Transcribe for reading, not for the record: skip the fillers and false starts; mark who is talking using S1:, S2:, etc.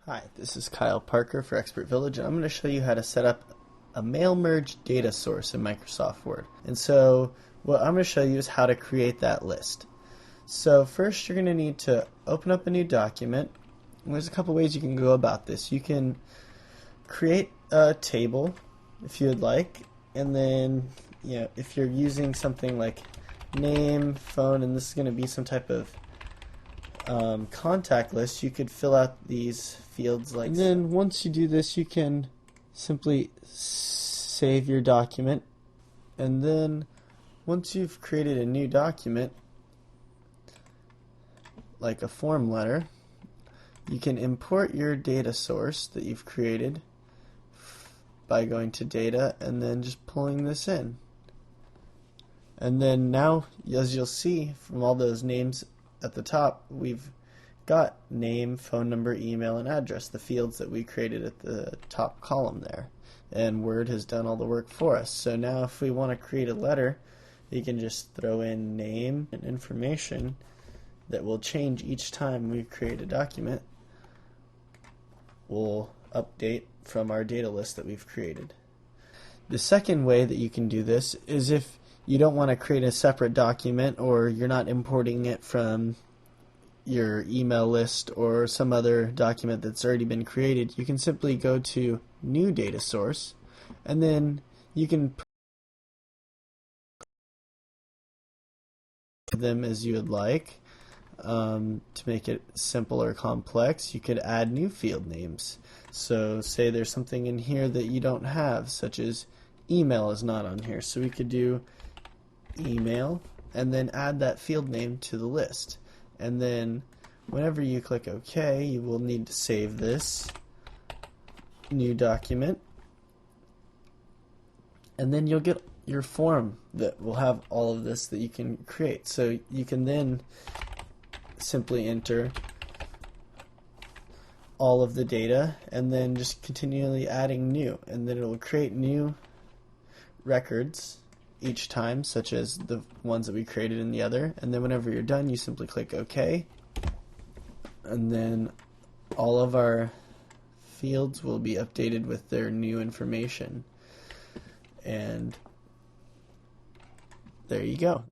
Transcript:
S1: Hi, this is Kyle Parker for Expert Village, and I'm going to show you how to set up a mail merge data source in Microsoft Word. And so what I'm going to show you is how to create that list. So first you're going to need to open up a new document. And there's a couple ways you can go about this. You can create a table if you would like, and then if you're using something like name, phone, and this is going to be some type of contact list, you could fill out these fields like. And then once you do this, you can simply save your document, and then once you've created a new document like a form letter, you can import your data source that you've created by going to data and then just pulling this in. And then now, as you'll see from all those names at the top, we've got name, phone number, email, and address, the fields that we created at the top column there. And Word has done all the work for us. So now if we want to create a letter, you can just throw in name and information that will change each time we create a document. We'll update from our data list that we've created. The second way that you can do this is if you don't want to create a separate document, or you're not importing it from your email list or some other document that's already been created, you can simply go to New Data Source, and then you can put them as you would like. To make it simple or complex, you could add new field names. So say there's something in here that you don't have, such as email is not on here, so we could do email and then add that field name to the list. And then whenever you click OK, you will need to save this new document, and then you'll get your form that will have all of this that you can create. So you can then simply enter all of the data and then just continually adding new, and then it will create new records each time, such as the ones that we created in the other. And then whenever you're done, you simply click OK, and then all of our fields will be updated with their new information. And there you go.